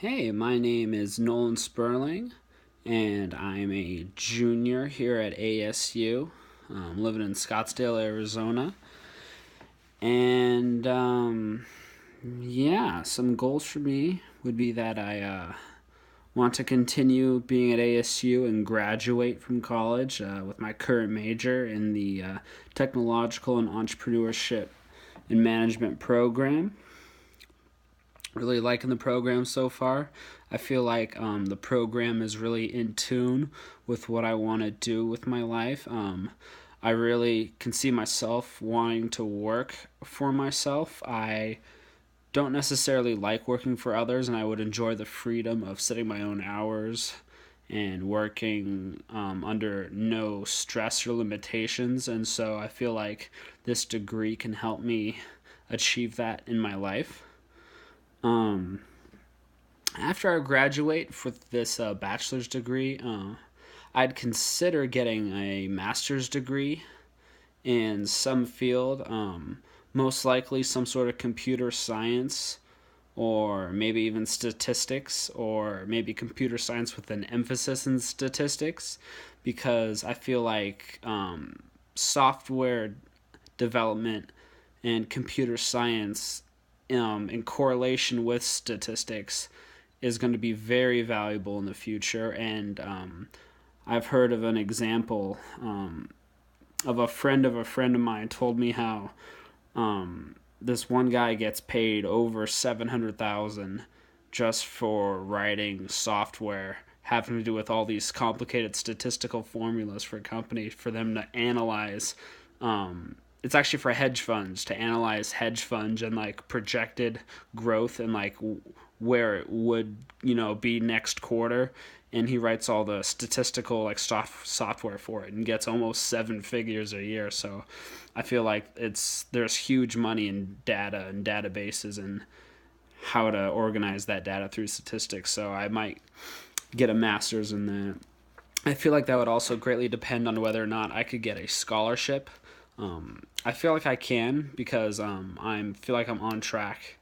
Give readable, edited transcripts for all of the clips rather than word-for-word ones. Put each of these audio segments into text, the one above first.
Hey, my name is Nolan Sperling, and I'm a junior here at ASU. I'm living in Scottsdale, Arizona. And yeah, some goals for me would be that I want to continue being at ASU and graduate from college with my current major in the technological and entrepreneurship and management program. Really liking the program so far. I feel like the program is really in tune with what I want to do with my life. I really can see myself wanting to work for myself. I don't necessarily like working for others, and I would enjoy the freedom of setting my own hours and working under no stress or limitations. And so I feel like this degree can help me achieve that in my life. Um, After I graduate for this bachelor's degree, I'd consider getting a master's degree in some field, most likely some sort of computer science or maybe even statistics or maybe computer science with an emphasis in statistics because I feel like software development and computer science in correlation with statistics is going to be very valuable in the future. And I've heard of an example of a friend of mine told me how this one guy gets paid over 700,000 just for writing software having to do with all these complicated statistical formulas for a company for them to analyze. It's actually for hedge funds to analyze hedge funds and like projected growth and like where it would be next quarter, and he writes all the statistical like software for it and gets almost seven figures a year. So I feel like there's huge money in data and databases and how to organize that data through statistics. So I might get a master's in that. I feel like that would also greatly depend on whether or not I could get a scholarship. I feel like I can because I feel like I'm on track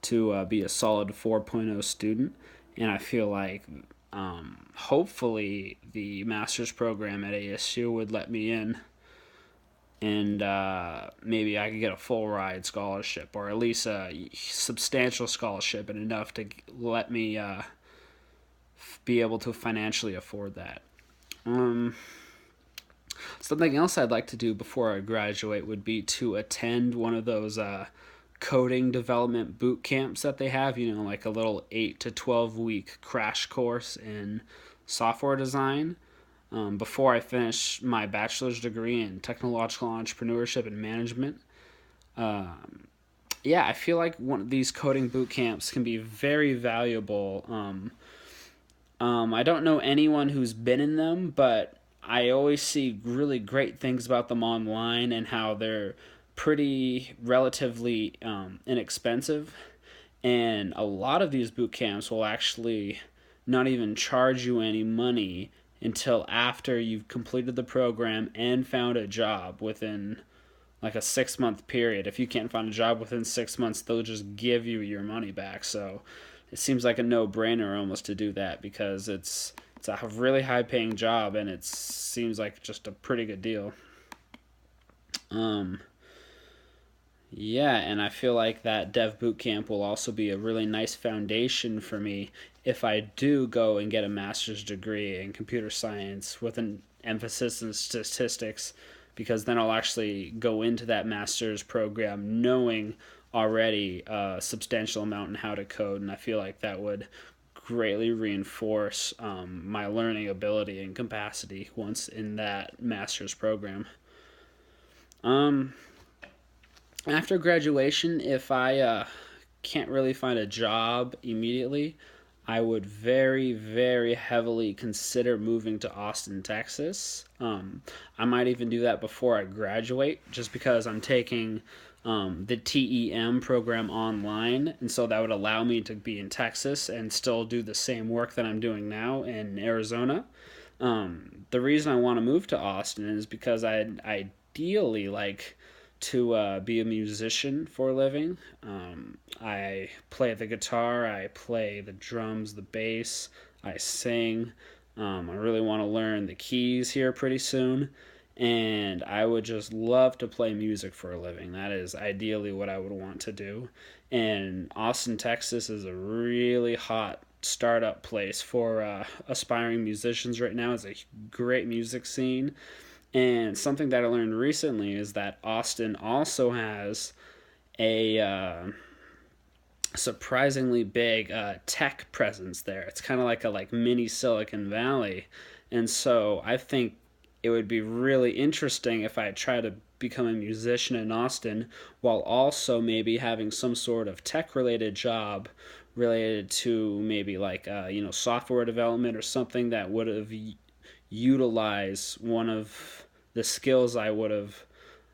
to be a solid 4.0 student, and I feel like hopefully the master's program at ASU would let me in, and maybe I could get a full ride scholarship or at least a substantial scholarship and enough to let me be able to financially afford that. Um, Something else I'd like to do before I graduate would be to attend one of those coding development boot camps that they have, like a little 8 to 12 week crash course in software design before I finish my bachelor's degree in technological entrepreneurship and management. Yeah, I feel like one of these coding boot camps can be very valuable. I don't know anyone who's been in them, but I always see really great things about them online and how they're pretty relatively inexpensive. And a lot of these boot camps will actually not even charge you any money until after you've completed the program and found a job within like a 6 month period. If you can't find a job within 6 months, they'll just give you your money back. So it seems like a no brainer almost to do that because it's a really high paying job and it seems like just a pretty good deal. Um, yeah, and I feel like that Dev Boot Camp will also be a really nice foundation for me if I do go and get a master's degree in computer science with an emphasis in statistics, because then I'll actually go into that master's program knowing already a substantial amount in how to code, and I feel like that would greatly reinforce my learning ability and capacity once in that master's program. Um, After graduation, if I can't really find a job immediately, I would very, very heavily consider moving to Austin, Texas. I might even do that before I graduate, just because I'm taking the TEM program online, and so that would allow me to be in Texas and still do the same work that I'm doing now in Arizona. The reason I want to move to Austin is because I'd ideally like to be a musician for a living. I play the guitar, I play the drums, the bass, I sing. I really want to learn the keys here pretty soon. And I would just love to play music for a living. That is ideally what I would want to do. And Austin, Texas is a really hot startup place for aspiring musicians right now. It's a great music scene. And something that I learned recently is that Austin also has a surprisingly big tech presence there. It's kind of like a mini Silicon Valley, and so I think it would be really interesting if I try to become a musician in Austin while also maybe having some sort of tech related job related to maybe software development or something that would have utilized one of the skills I would have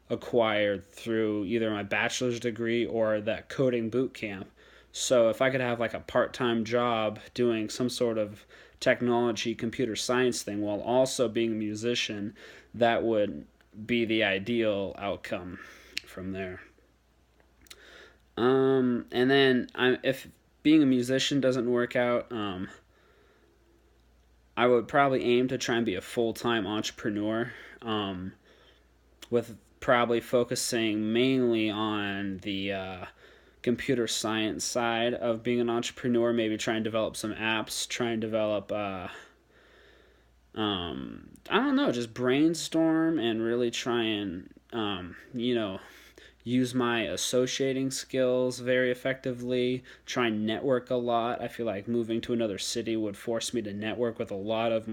acquired through either my bachelor's degree or that coding boot camp. So if I could have like a part-time job doing some sort of technology computer science thing while also being a musician, that would be the ideal outcome from there. And then if being a musician doesn't work out, I would probably aim to try and be a full-time entrepreneur, with probably focusing mainly on the computer science side of being an entrepreneur. Maybe try and develop some apps, try and develop, I don't know, just brainstorm and really try and, use my associating skills very effectively, try and network a lot. I feel like moving to another city would force me to network with a lot of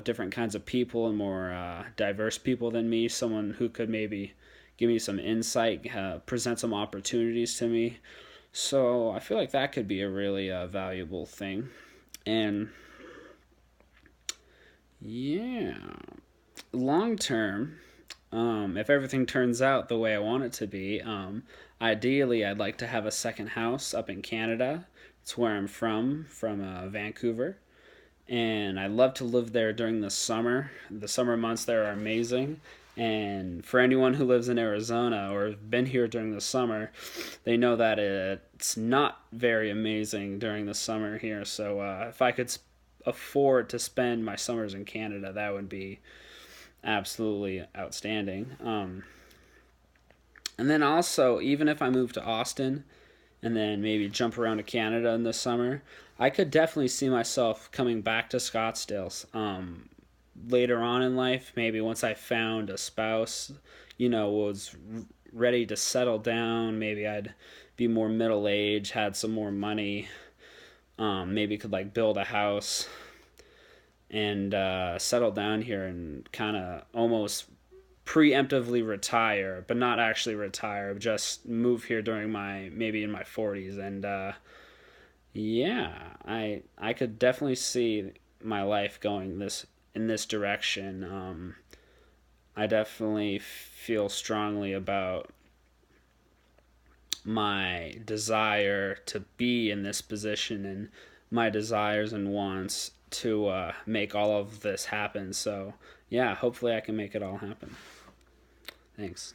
different kinds of people and more diverse people than me. Someone who could maybe give me some insight, present some opportunities to me. So I feel like that could be a really valuable thing. And yeah, long term, if everything turns out the way I want it to be, ideally I'd like to have a second house up in Canada. It's where I'm from Vancouver. And I love to live there during the summer. The summer months there are amazing. And for anyone who lives in Arizona or has been here during the summer, they know that it's not very amazing during the summer here. So if I could afford to spend my summers in Canada, that would be absolutely outstanding. And then also, even if I move to Austin and then maybe jump around to Canada in the summer, I could definitely see myself coming back to Scottsdale later on in life. Maybe once I found a spouse, was ready to settle down. Maybe I'd be more middle aged, had some more money. Maybe could build a house and settle down here and kind of almost preemptively retire, but not actually retire, just move here during maybe in my 40s. And yeah, I could definitely see my life going in this direction. I definitely feel strongly about my desire to be in this position and my desires and wants to make all of this happen. So yeah, hopefully I can make it all happen. Thanks.